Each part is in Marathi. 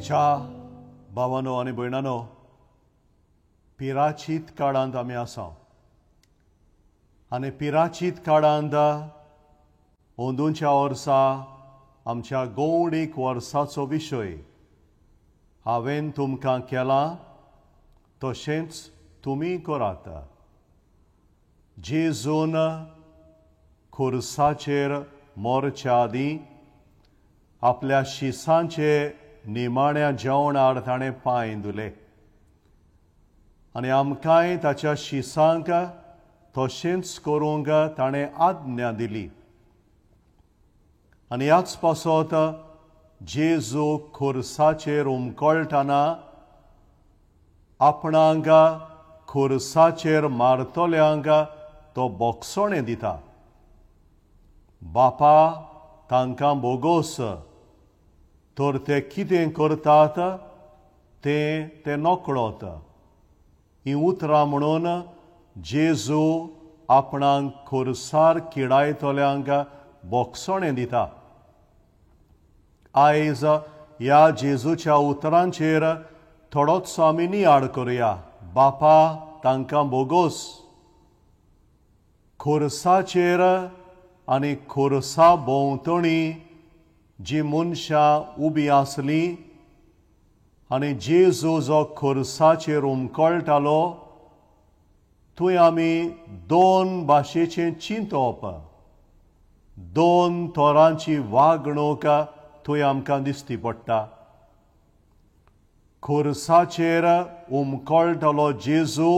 म्हज्या भावांनो आनी भयणांनो, पिराचीत काळांत आमी आसा आनी पिराचीत काळांत अंदूच्या वर्सा आमच्या गौडीक वर्साचो विशय हांवें तुमकां केला तशेंच तुमी करात. जेजून खुर्साचेर मोरच्या आदीं आपल्या शिसांचे निमाण्या जेवणार ताणें पांय धुले आनी आमकांय ताच्या शिसांक तशेंच करूंक ताणें आज्ञा दिली. आनी ह्याच पासत जेजू खुर्साचेर उमकळटना आपणाक खुर्साचेर मारतल्यांक तो बोगसोणें दिता. बापा तांकां बोगोस, तर ते कितें करतात ते नकळत. हीं उतरां म्हणून जेजू आपणाक खुर्सार किडायतल्यांक बोगसोणें दिता. आयज ह्या जेजूच्या उतरांचेर थोडोसो आमी नियाळ करुया. बापा तांकां बोगोस. खुर्साचेर आनी खुर्सा भोंवतणी जीं मनशां उबीं आसलीं आनी जेजू जो खुर्साचेर उमकळटालो, थंय आमी दोन भाशेचें चिंतप, दोन तोरांची वागणूक थंय आमकां दिश्टी पडटा. खुर्साचेर उमकळटलो जेजू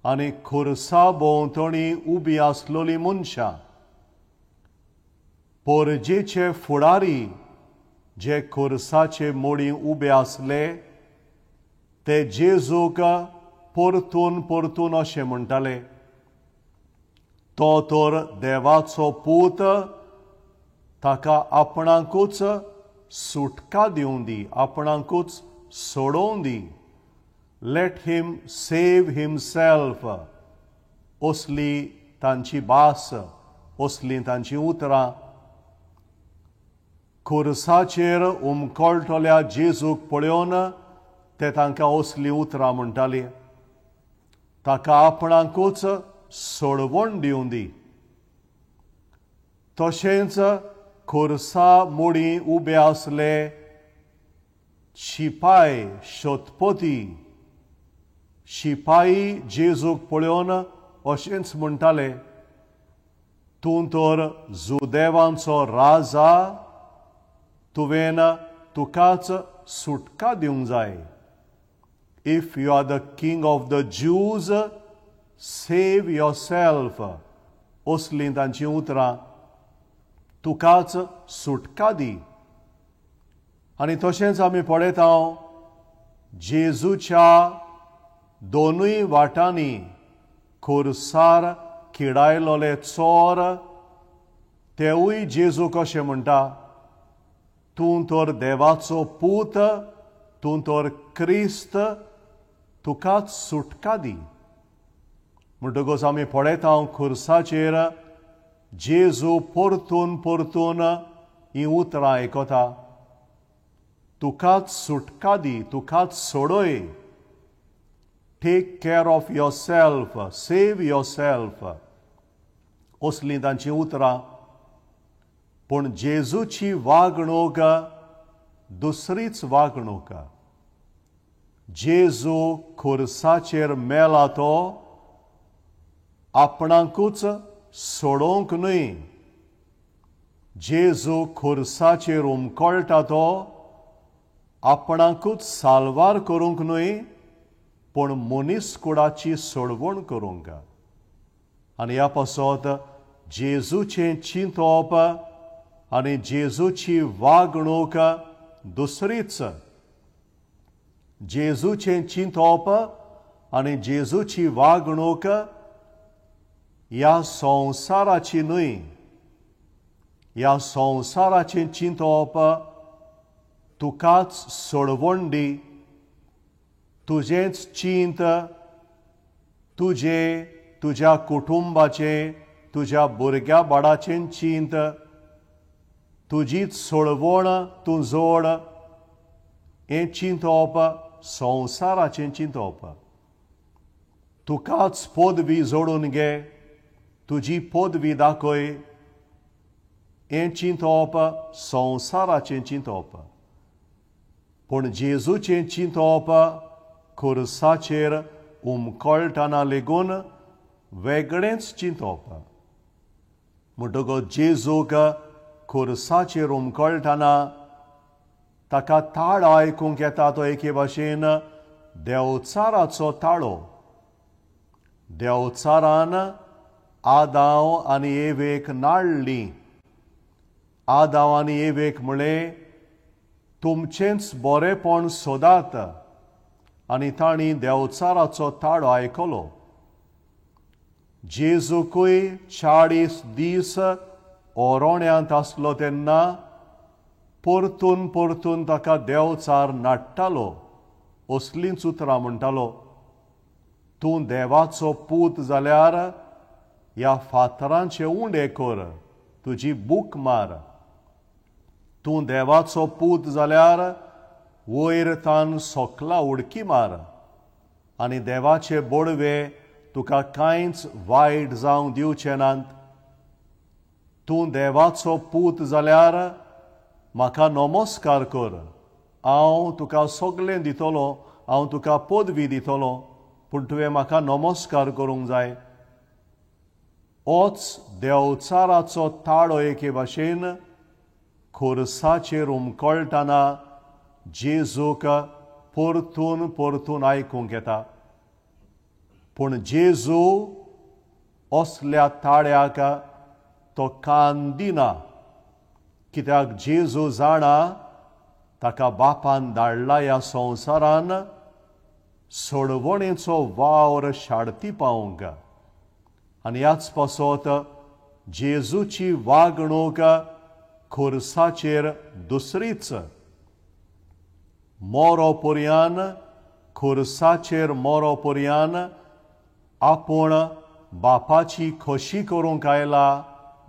आनी खुर्सा भोंवतणी उबीं आसलोलीं मनशां. पोरजेचे फुडारी जे खुर्साचे मोडीं उबे आसले, ते जेजूक परतून परतून अशें म्हणटाले, तो तर देवाचो पूत, ताका आपणाकूच सुटका दिवं दी, आपणाकूच सोडोवन दी. Let him save himself. असली तांची भास, असलीं तांची उतरां. खुर्साचेर उमकळटल्या जेजूक पळोवन ते तांकां असलीं उतरां म्हणटालीं. ताका आपणाकूच सोडवण दिवं दी. तशेंच खुर्सा मोडीं उबे आसले शिपाय, शतपती, शिपाई जेजूक पळोवन अशेंच म्हणटाले, तूं तर जुदेवांचो राजा, तुवें तुकाच सुटका दिवंक जाय. If you are the king of the Jews, save yourself. असलीं तांचीं उतरां. तुकाच सुटका दी. आनी तशेंच आमी पळयता जेजूच्या दोनूय वाटांनी खुर्सार किडायलोले चोर, तेवूय जेजूक अशें म्हणटा, तूं तर देवाचो पूत, तूं तर क्रिस्त, तुकाच सुटका दी. म्हणटकच आमी पळयता खुर्साचेर जेजू परतून परतून हीं उतरां आयकता. तुकाच सुटका दी, तुकाच सोडय. Take care of yourself, save yourself. असलीं तांचीं उतरां. पूण जेजूची वागणूक दुसरीच वागणूक. जेजू खुर्साचेर मेला तो आपणाकूच सोडोवंक न्हय. जेजू खुर्साचेर उमकळटा तो आपणाकूच साल्वार करूंक न्हय, पूण मनीसकुळाची सोडवण करूंक. आनी ह्या पासत जेजूचें चिंतप आनी जेजूची वागणूक दुसरीच. जेजूचें चिंतप आनी जेजूची वागणूक ह्या संवसाराची न्हय. ह्या संवसाराचें चिंतप तुकाच सोडवण दी. तुजेंच चिंत, तुज्या कुटुंबाचें, तुज्या भुरग्या बाळाचें चिंत. तुजीच सोडवण तूं जोड. हें चिंतप संवसाराचें चिंतप. तुकाच पदवी जोडून घे, तुजी पदवी दाखय, हें चिंतप संवसाराचें चिंतप. पूण जेजूचें चिंतप खुर्साचेर उमकळटना लेगून वेगळेंच चिंतप. म्हणटकच जेजूक खुर्साचेर उमकळटना ताका ताळो आयकूंक येता तो एके भाशेन देंवचाराचो ताळो. देंवचारान आदाव आनी एवेक नाडलीं. आदाव आनी एवेक म्हळें तुमचेंच बरेपण सोदात आनी तांणी देंवचाराचो ताळो आयकलो. जेजूकूय 40 दीस ओरोण्यांत आसलो तेन्ना परतून परतून ताका देंवचार नाडटालो. असलींच उतरां म्हणटालो, तूं देवाचो पूत जाल्यार ह्या फातरांचे उंडे कर, तुजी बूक मार. तूं देवाचो पूत जाल्यार वयर तान सोकला उडकी मार आनी देवाचे बोडवे तुका कांयच वायट जावंक दिवचे नात. तूं देवाचो पूत जाल्यार म्हाका नमस्कार कर, हांव तुका सगळें दितलो, हांव तुका पदवी दितलो, पूण तुवें म्हाका नमस्कार करूंक जाय. होच देंवचाराचो ताळो एके भाशेन खुर्साचेर उमकळटना जेजूक परतून परतून आयकूंक येता. पूण जेजू असल्या ताळ्याक तो कान दिना, कित्याक जेजू जाणा ताका बापान धाडला ह्या संवसारान सोडवणेचो वावर शाडती पावोवंक. आनी ह्याच पासत जेजूची वागणूक खुर्साचेर दुसरीच. मोरो पर्यान खुर्साचेर मोरो पर्यान आपूण बापाची खोशी करूंक आयला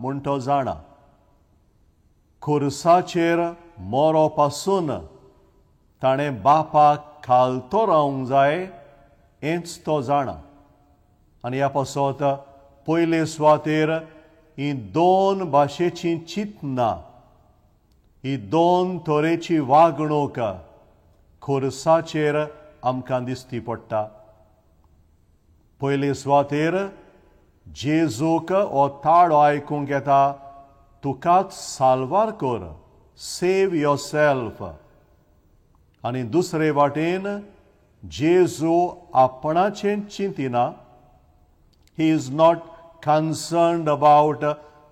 म्हूण तो जाणा. खुर्साचेर मोरो पासून ताणें बापाक खालतो रावंक जाय हेंच तो जाणा. आनी ह्या पासत पयले सुवातेर ही 2 भाशेचीं चिंतनां, ही 2 तरेची वागणूक खुर्साचेर आमकां दिसती पडटा. पयले सुवातेर जेजूक हो ताळो आयकूंक येता, तुकाच साल्वार कर, सेव योरसेल्फ. आनी दुसरे वाटेन जेजू आपणाचें चिंतिना. He is not concerned about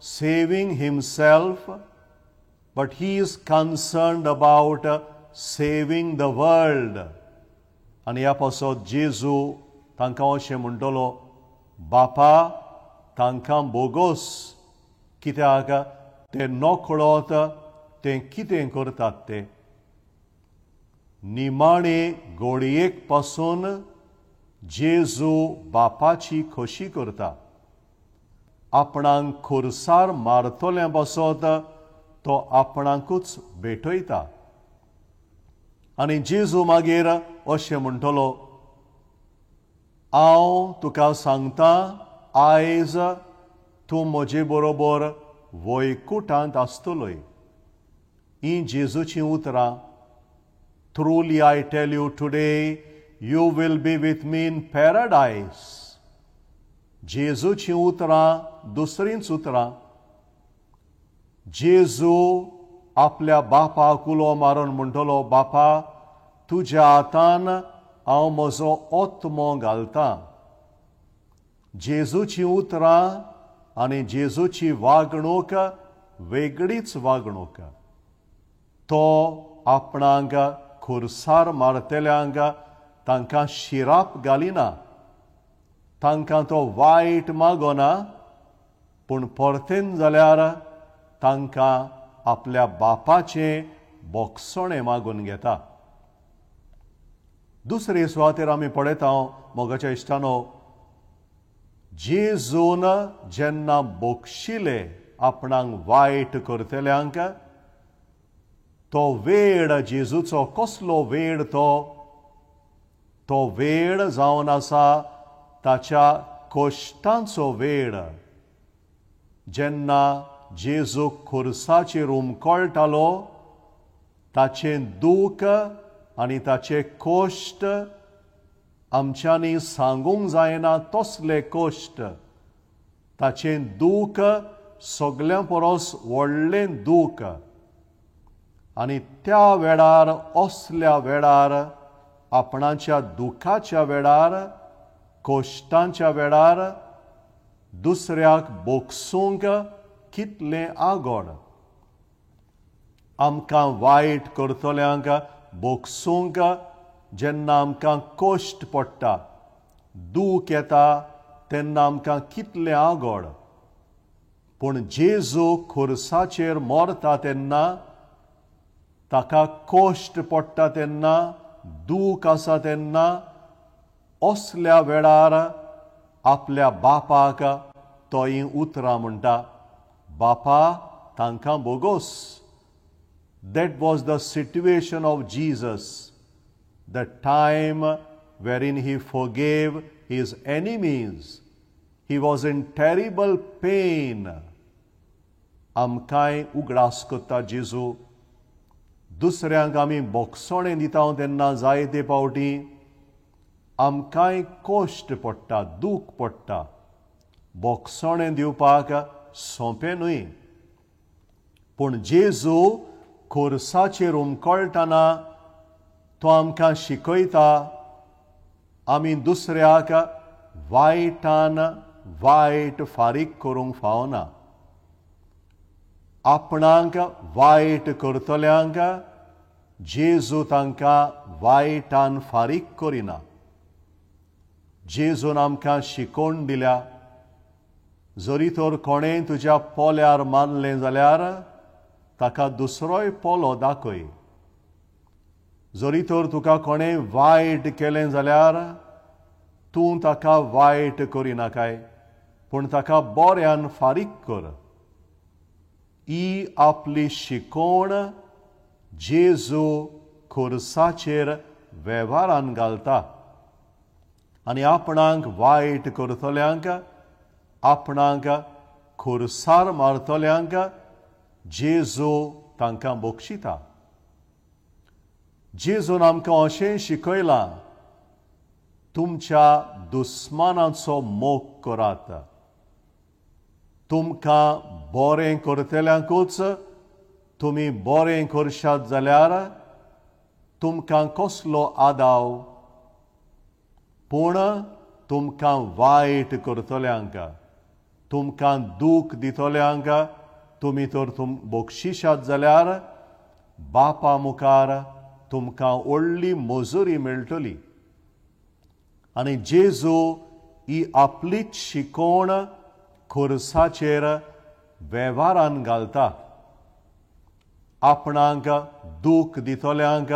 saving himself, but he is concerned about saving the world. आनी ह्या पासत जेजू तांकां अशें म्हणटलो, बापा तांकां बोगोस, कित्याक ते नकळत ते कितें करतात ते. निमाणे घडयेक पासून जेजू बापाची खोशी करता. आपणाक खुर्सार मारतल्या पासत तो आपणाकूच भेटयता. आनी जेजू मागीर अशें म्हणटलो, हांव तुका सांगता, आयज तूं म्हजे बरोबर वैकुंठांत आसतलोय. ही जेजूचीं उतरां. Truly I tell you today, you will be with me in paradise. जेजूचीं उतरां दुसरींच उतरां. जेजू आपल्या बापाक उलो मारून म्हणटलो, बापा तुज्या हातान हांव म्हजो ओत्मो घालतां. जेजूचीं उतरां आनी जेजूची वागणूक वेगळीच वागणूक. तो आपणाक खुर्सार मारतल्यांक तांकां शिराप घालिना. तांकां तो वायट मागोना, पूण परतेन जाल्यार तांकां आपल्या बापाचें बोगसणें मागून घेता. दुसरे सुवातेर आमी पळयता मोगाच्या इश्टानो, जेजून जेन्ना बोगशिले आपणाक वायट करतल्यांक, तो वेळ जेजूचो कसलो वेळ तो वेळ जावन आसा ताच्या कश्टांचो वेळ. जेन्ना जेजू खुर्साचेर उमकळटालो ताचें दूख आनी ताचे कश्ट आमच्यांनी सांगूंक जायना तसले कश्ट. ताचें दूख सगळ्यां परस व्हडलें दूख. आनी त्या वेळार असल्या वेळार आपणाच्या दुखाच्या वेळार कश्टांच्या वेळार दुसऱ्याक बोगसूंक कितलें आगोड. आमकां वायट करतल्यांक बोगसूंक जेन्ना आमकां कश्ट पडटा, दूख येता तेन्ना आमकां कितलें आगोड. पूण जेजू खुर्साचेर मरता तेन्ना, ताका कश्ट पडटा तेन्ना, दूख आसा तेन्ना, असल्या वेळार आपल्या बापाक तो ही उतरां म्हणटा, बापा तांकां बोगोस. That was the situation of Jesus, the time wherein he forgave his enemies. He was in terrible pain. आमकांय उगडास कोत्ता जेजू. दुसऱ्यांक आमी बोगसोणें दिता तेन्ना जायते पावटी आमकांय कश्ट पडटा, दूख पडटा. बोगसोणें दिवपाक सोंपें न्हय. पूण जेजू खुर्साचेर उमकळटना तो आमकां शिकयता आमी दुसऱ्याक वायटान वायट फारीक करूंक फावना. आपणाक वायट करतल्यांक जेजू तांकां वायटान फारीक करिना. जेजून आमकां शिकोवन दिल्या, जरी तर कोणेंय तुज्या पोल्यार मारलें जाल्यार ताका दुसरोय पोलो दाखय. जरी तर तुका कोणेंय वायट केलें जाल्यार तूं ताका वायट करिनाकाय, पूण ताका बऱ्यान फारीक कर. ही आपली शिकोवण जेजू खुर्साचेर वेव्हारान घालता. आनी आपणाक वायट करतल्यांक, आपणाक खुर्सार मारतल्यांक जेजू तांकां बक्षिता. जेजून आमकां अशें शिकयलां, तुमच्या दुस्मानाचो मोग करात. तुमकां बरें करतल्यांकूच तुमी बरें करशात जाल्यार तुमकां कसलो आदाव. पूण तुमकां वायट करतल्यांक, तुमकां दूख दितल्यांक तुमी तर बक्षिशात जाल्यार बापा मुखार तुमकां व्हडली मजुरी मेळटली. आनी जेजू ही आपलीच शिकोवण खुर्साचेर वेव्हारान घालता. आपणाक दूख दितल्यांक,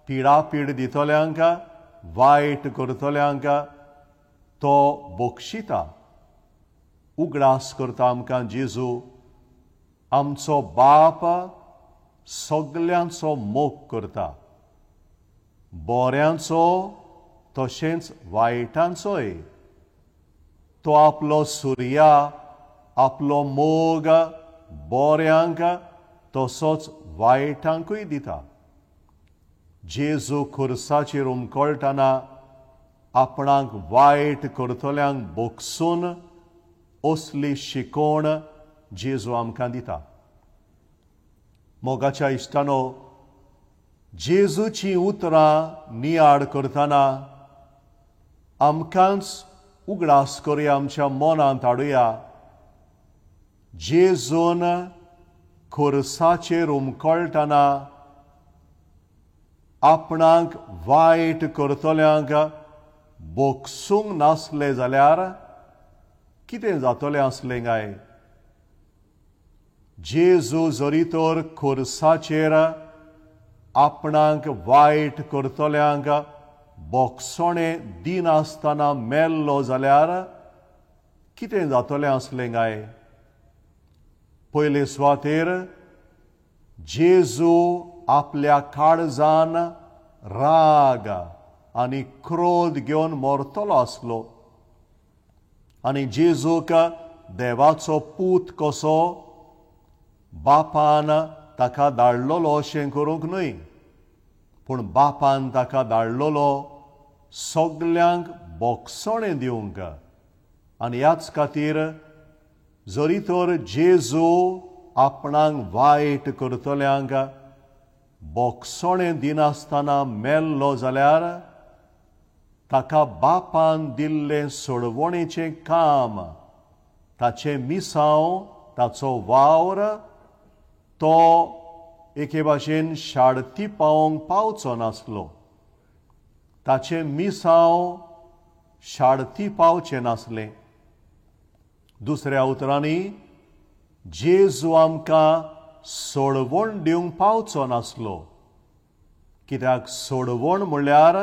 पिडापीड दितल्यांक, वायट करतल्यांक तो बक्षिता. उगडास करता आमकां जेजू. आमचो बाप सगल्यांचो मोग करता, बऱ्यांचो तशेंच वायटांचोय. तो आपलो सुर्या, आपलो मोग बऱ्यांक तसोच वायटांकूय दिता. जेजू खुर्साचेर उमकळटना आपणाक वायट करतल्यांक बोगसून असली शिकोवण जेजू आमकां दिता. मोगाच्या इश्टानो, जेजूची उतरां नियाड करतना आमकांच उगडास करुया, आमच्या मनांत हाडुया. जेजून खुर्साचेर उमकळटना आपणाक वायट करतल्यांक बोगसूंक नासलें जाल्यार कितें जातलें आसलें काय? जेजू जरी तर खुर्साचेर आपणाक वायट करतल्यांक बोगसोणें दिनासतना मेल्लो जाल्यार कितें जातलें आसलें काय? पयले सुवातेर जेजू आपल्या काळजान राग आनी क्रोध घेवन मरतलो आसलो आनी जेजूक देवाचो पूत कसो बापान ताका धाडलोलो अशें करूंक न्हय, पूण बापान ताका धाडलोलो सगल्यांक बोगसणें दिवंक. आनी ह्याच खातीर जरी तर जेजू आपणाक वायट करतल्यांक बोगसणें दिनासतना मेल्लो जाल्यार ताका बापान दिल्लें सोडवणेचें काम, ताचें मिसांव, ताचो वावर तो एके भाशेन शाडती पावोवंक पावचो नासलो. ताचें मिसांव शाडती पावचें नासलें. दुसऱ्या उतरांनी जेजू आमकां सोडवण दिवंक पावचो नासलो, कित्याक सोडवण म्हणल्यार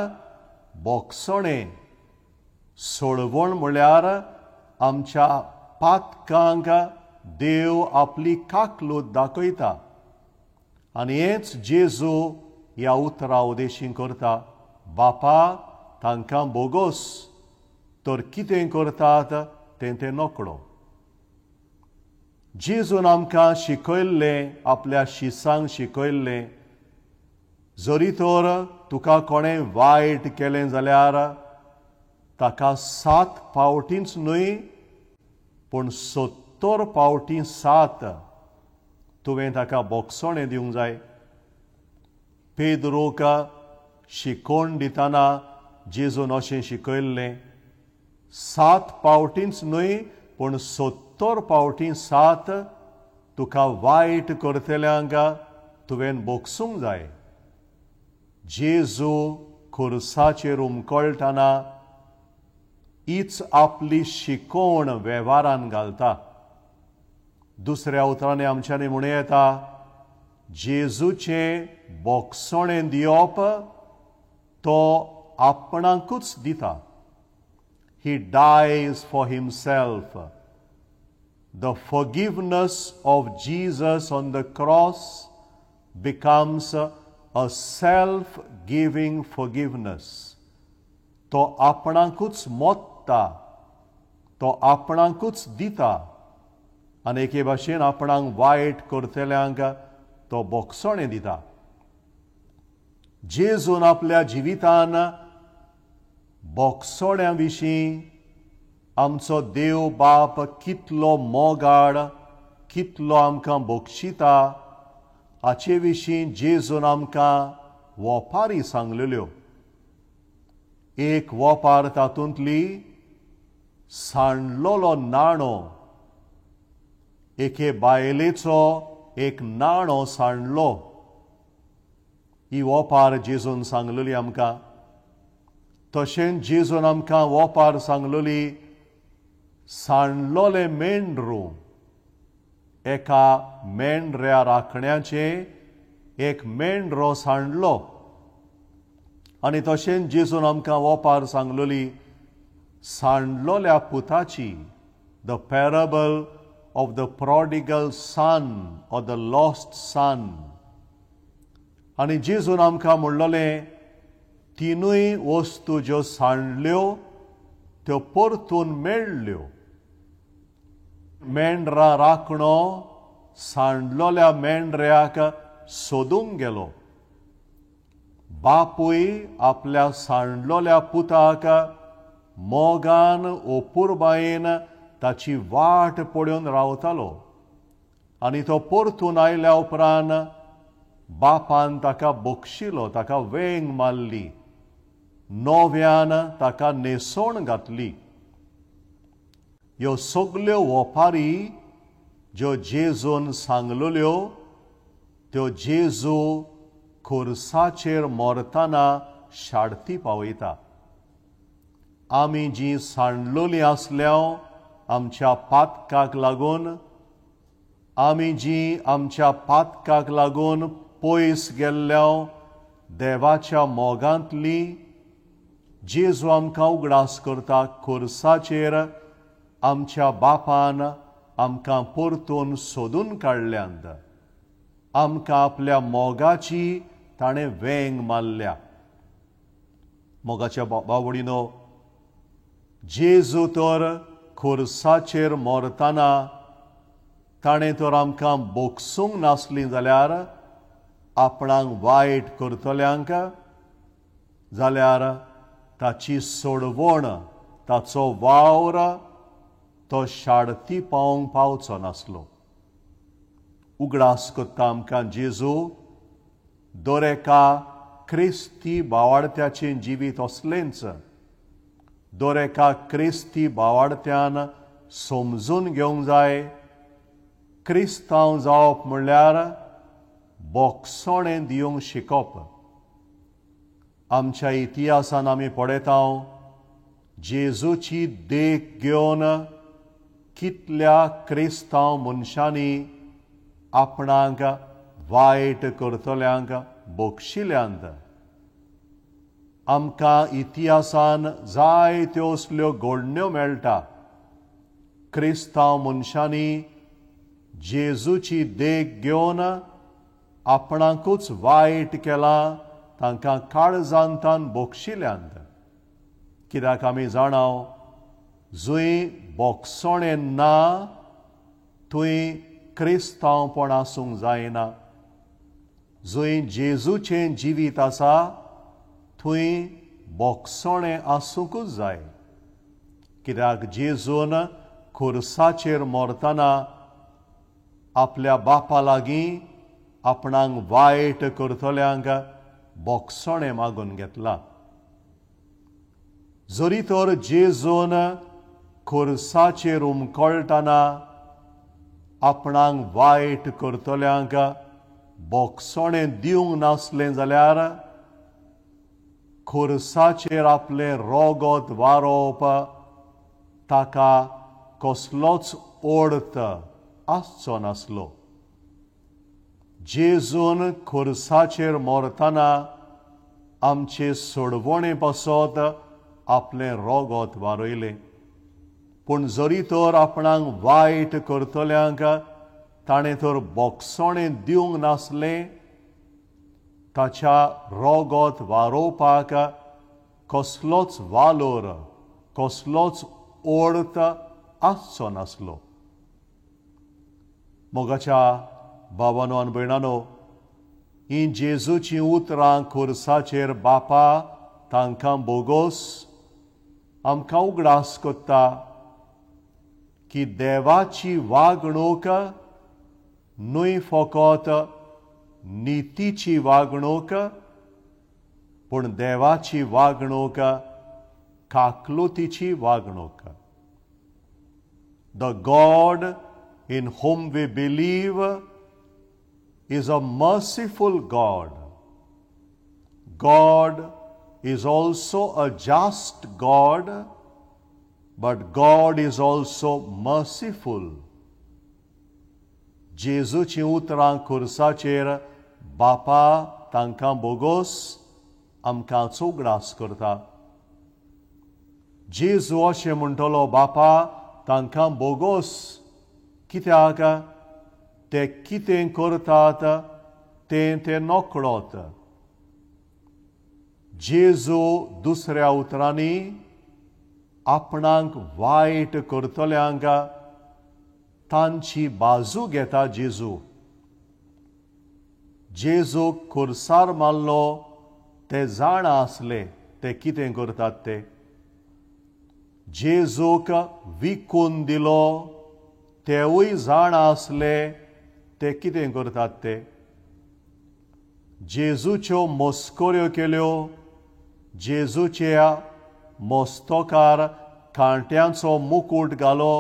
बोगसणें. सोडवण म्हणल्यार आमच्या पातकांक देव आपली काकलूत दाखयता. आनी हेंच जेजू ह्या उतरा उदेशीं करता. बापा, तांकां बोगोस, तर कितें करतात तें ते नकळो. जेजून आमकां शिकयल्लें, आपल्या शिसांक शिकयल्लें, जरी तर तुका कोणें वायट केलें जाल्यार ताका 7 फावटींच न्हय, पूण 70 फावटीं 7 तुवें ताका बोगसणें दिवंक जाय. पेद्रूक शिकोवन दितना जेजून अशें शिकयल्लें, 7 फावटींच न्हय, पूण 70 फावटीं 7 तुका वायट करतल्यांक तुवें बोगसूंक जाय. जेजू खुर्साचेर उमकळटना हीच आपली शिकोवण वेव्हारान घालता. दुसऱ्या उतरांनी आमच्यांनी म्हणूं येता, जेजूचें बोगसणें दिवप तो आपणाकूच दिता. He dies for himself. The forgiveness of Jesus on the cross becomes a self-giving forgiveness. तो आपणाकूच मोत्ता, तो आपणाकूच दिता, आनी एके भाशेन आपणाक वायट करतल्यांक तो बोगसणें दिता. जेजून आपल्या जिवितान बोगसोण्या विशीं आमचो देव बाप कितलो मोगाळ, कितलो आमकां बोगशिता हाचे विशीं जेजून आमकां वोपारी सांगलेल्यो. एक वोपार तातूंतली सांडलोलो नाणो, एके बायलेचो एक नाणो सांडलो, ही वोपार जेजून सांगलेली आमकां. तशेंच जेजून आमकां वोपार सांगलेली सांडलोलें मेंढरू, एका मेंढऱ्या राखण्याचें एक मेंढरो सांडलो. आनी तशेंच जेजून आमकां वोपार सांगलेली सांडलोल्या पुताची, the parable of the prodigal son or the lost son. आनी जेजून आमकां म्हणलोलें तिनूय वस्तू ज्यो सांडल्यो त्यो परतून मेळ्ळ्यो. मेंढरा राखणो सांडलोल्या मेंढऱ्याक सोदूंक गेलो. बापूय आपल्या सांडलोल्या पुताक मोगान ओपुरबायेन ताची वाट पळोवन रावतालो. आनी तो परतून आयल्या उपरांत बापान ताका बोगशिलो, ताका वेंग मारली, नव्यान ताका न्हेसोवन घातली. ह्यो सगल्यो वोपारी ज्यो जेजून सांगलेल्यो त्यो जेजू खुर्साचेर मरतना शाडती पावयता. आमी जीं सांडलोलीं आसल्यो आमच्या पातकाक लागून, आमी जीं आमच्या पातकाक लागून पयस गेल्ल्यो देवाच्या मोगांतलीं, जेजू आमकां उगडास करता खुर्साचेर आमच्या बापान आमकां परतून सोदून काडल्यांत. आमकां आपल्या मोगाची ताणें वेंग मारल्या. मोगाच्या भावडीनो, जेजू तर खुर्साचेर मरतना ताणें तर आमकां बोगसूंक नासली जाल्यार आपणाक वायट करतल्यांक जाल्यार ताची सोडवण, ताचो वावर तो शाडती पावोवंक पावचो नासलो. उगडास कोत्ता आमकां जेजू दर एका क्रिस्ती भावार्थ्याचें जिवीत असलेंच दर एका क्रिस्ती भावार्थ्यान समजून घेवंक जाय. क्रिस्तांव जावप म्हणल्यार बोगसोणें दिवंक शिकप. आमच्या इतिहासान आमी पळयता जेजूची देख घेवन कितल्या क्रिस्तांव मनशांनी आपणाक वायट करतल्यांक बोगशिल्यांत. आमकां इतिहासान जायत्यो असल्यो घडण्यो मेळटा. क्रिस्तांव मनशांनी जेजूची देख घेवन आपणाकूच वायट केलां, तांकां काळजांतान बोगशिल्यांत. कित्याक आमी जाणाव, जंय बोगसोणें ना थंय क्रिस्तांवपण आसूंक जायना. जंय जेजूचें जिवीत आसा थंय बोगसोणें आसूंकूच जाय. कित्याक जेजून खुर्साचेर मरतना आपल्या बापा लागीं आपणाक वायट करतल्यांक बोगसोणें मागून घेतलां. जरी तर जेजून खुर्साचेर उमकळटना आपणाक वायट करतल्यांक बोगसोणें दिवंक नासलें जाल्यार खुर्साचेर आपलें रोगत वारोवप ताका कसलोच अर्थ आसचो नासलो. जेजून खुर्साचेर मरतना आमचे सोडवणे पासत आपलें रोगत वारयलें. पूण जरी तर आपणाक वायट करतल्यांक ताणें तर बोगसोणें दिवंक नासलें, ताच्या रोगत वारोवपाक कसलोच वालोर, कसलोच अर्थ आसचो नासलो. मोगाच्या भावानो आनी भयणानो, ही जेजूची उतरां खुर्साचेर बापा तांकां बोगोस आमकां उगडास कोत्ता की देवाची वागणूक न्हय फकत नितीची वागणूक, पूण देवाची वागणूक काकलुतीची वागणूक. The God in whom we believe is a merciful God. God is also a just God, but God is also merciful. जेजूची उतरां खुर्साचेर बापा तांकां बोगोस आमकां उगडास करता. जेजू अशें म्हणटलो, बापा तांकां बोगोस, कित्याक ते कितें करतात ते नकळत. जेजू दुसऱ्या उतरांनी आपणाक वायट करतल्यांक तांची बाजू घेता. जेजूक खुर्सार मारलो ते जाणा आसले ते कितें करतात ते. जेजूक विकून दिलो तेवूय जाण आसले ते कितें करतात ते. जेजूच्यो मस्कऱ्यो केल्यो, जेजूच्या मस्तकार कांट्यांचो मुकूट घालो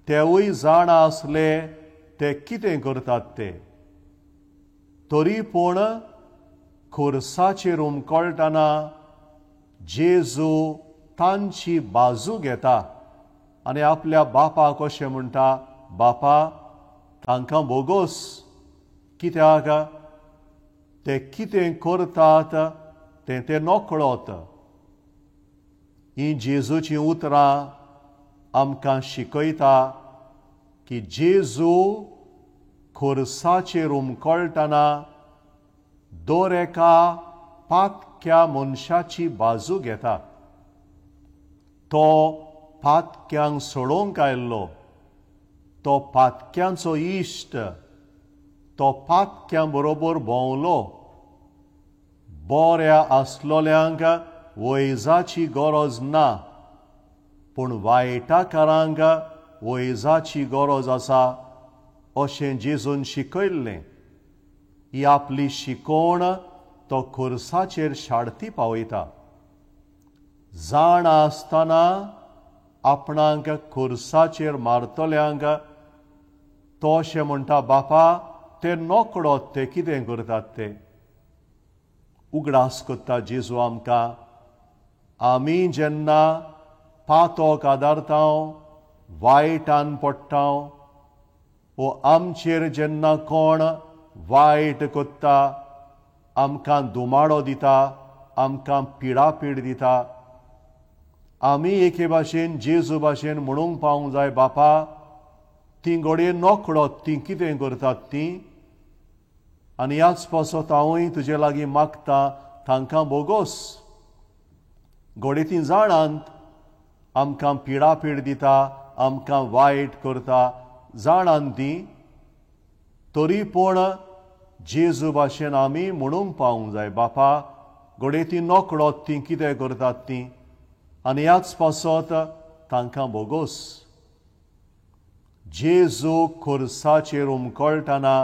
तेवूय जाण आसले ते कितें करतात ते. तरी पूण खुर्साचेर उमकळटना जेजू तांची बाजू घेता आनी आपल्या बापाक अशें म्हणटा, बापा तांकां बोगोस, कित्याक ते कितें करतात ते नकळत. ही जेजूची उतरां आमकां शिकयता की जेजू खुर्साचेर उमकळटना दर एका पातक्या मनशाची बाजू घेता. तो पातक्यांक सोडूंक आयल्लो, तो पातक्यांचो इश्ट, तो पातक्यां बरोबर भोंवलो. बऱ्या आसलोल्यांक वैजाची गरज ना, पूण वायटाकारांक वैजाची गरज आसा अशें जेजून शिकयल्लें. ही आपली शिकोवण तो खुर्साचेर शाडती पावयता. जाणा आसतना आपणाक खुर्साचेर मारतल्यांक तो अशें म्हणटा, बापा ते नकळोत ते कितें करतात ते. उगडास कोत्ता जेजू आमकां, आमी जेन्ना पातोक आदारतांव, वायटान पडटांव, वो आमचेर जेन्ना कोण वायट कोत्ता, आमकां दुमाडो दिता, आमकां पिडापीड दिता, आमी एके भाशेन जेजू भाशेन म्हणूंक पावूंक जाय, बापा ती घडये नकळोत ती कितें करतात ती, आनी ह्याच पासत हांवूय तुजे लागीं मागता तांकां बोगोस. घडये ती जाणांत आमकां पिडापीड दिता, आमकां वायट करता, जाणान ती, तरी पूण जेजू भाशेन आमी म्हणूंक पावूंक जाय, बापा घडये ती नकळोत ती कितें करतात ती, आनी ह्याच पासत तांकां बोगोस. जेजू खुर्साचेर उमकळटना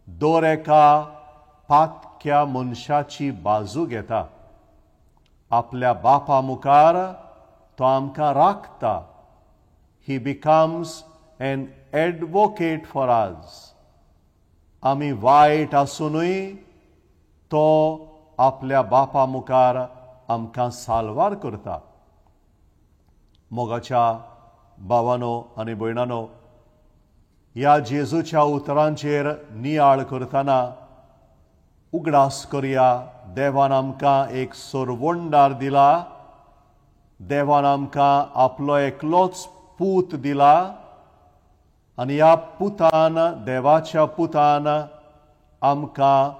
दर एका पातक्या मनशाची बाजू घेता. आपल्या बापा मुखार तो आमकां राखता. ही becomes an advocate for us. आमी वायट आसुनूय तो आपल्या बापा मुखार आमकां साल्वार करता. मोगाच्या भावानो आनी भयणानो, ह्या जेजूच्या उतरांचेर नियाळ करतना उगडास करया, देवान आमकां एक सोरवोंडार दिला. देवान आमकां आपलो एकलोच पूत दिला, आनी ह्या पुतान, देवाच्या पुतान आमकां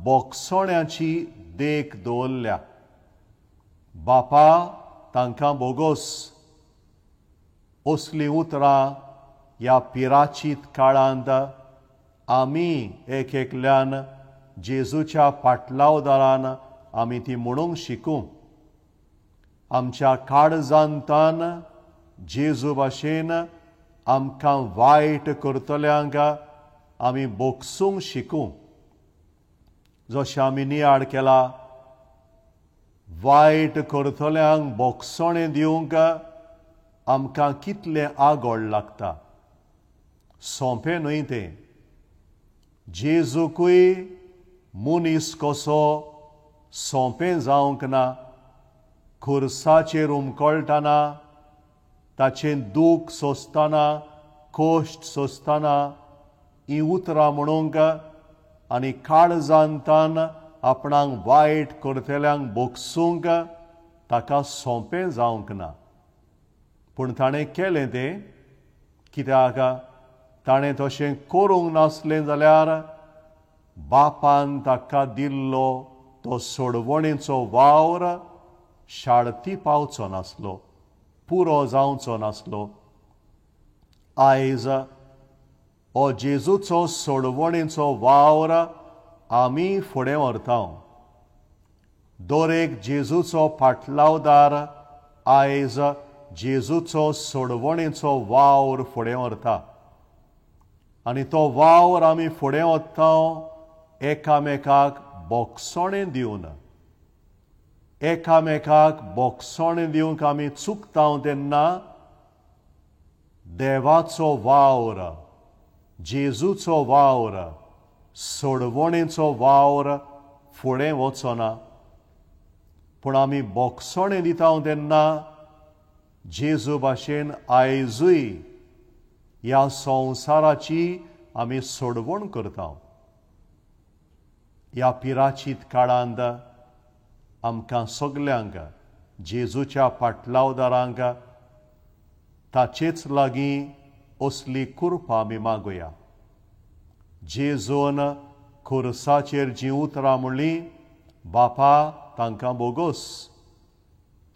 बोगसोण्याची देख दवरल्या. बापा तांकां बोगोस. असलीं उतरां ह्या पिराचीत काळांत आमी एक एकल्यान जेजूच्या पाटलावदारान आमी ती म्हणूंक शिकूं. आमच्या काळजांतान जेजू भाशेन आमकां वायट करतल्यांक आमी बोगसूंक शिकूं. जशें आमी नियाळ केला, वायट करतल्यांक बोगसोणें दिवंक आमकां कितलें आगोड लागता. सोंपें न्हय तें. जेजूकूय मनीस कसो सोंपें जावंक ना. खुर्साचेर उमकळटना, ताचें दूख सोंसतना, कोश्ट सोंसतना हीं उतरां म्हणूंक आनी काळजांतान आपणाक वायट करतल्यांक बोगसूंक ताका सोंपें जावंक ना. पूण ताणें केलें तें. कित्याक ताणें तशें करूंक नासलें जाल्यार बापान ताका दिल्लो तो सोडवणेचो वावर शाळती पावचो नासलो, पुरो जावचो नासलो. आयज हो जेजूचो सोडवणेचो वावर आमी फुडें व्हरतांव. दर एक जेजूचो पाटलावदार आयज जेजूचो सोडवणेचो वावर फुडें व्हरता. आनी तो वावर आमी फुडें व्हरतांव एकामेकाक बोगसोणें दिवन. एकामेकाक बोगसोणें दिवंक आमी चुकतांव तेन्ना देवाचो वावर, जेजूचो वावर, सोडवणेचो वावर फुडें वचो ना. पूण आमी बोगसोणें दिता तेन्ना जेजू भाशेन आयजूय ह्या संवसाराची आमी सोडवण करता. ह्या पिराचीत काळांत आमकां सगल्यांक, जेजूच्या पाटलावदारांक ताचेच लागीं असली कृपा आमी मागुया. जेजून खुर्साचेर जीं उतरां म्हणलीं, बापा तांकां बोगोस.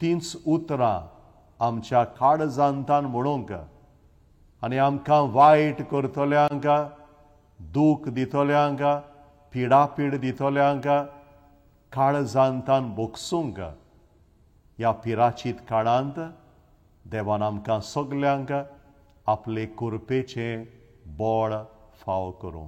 तींच उतरां आमच्या काळजांतान म्हणूंक आनी आमकां वायट करतल्यांक, दूख दितल्यांक, पिडापीड दितल्यांक काळजांतान बोगसूंक ह्या पिराचीत काळांत देवान आमकां सगल्यांक आपले कुरपेचें बळ फाव करूं.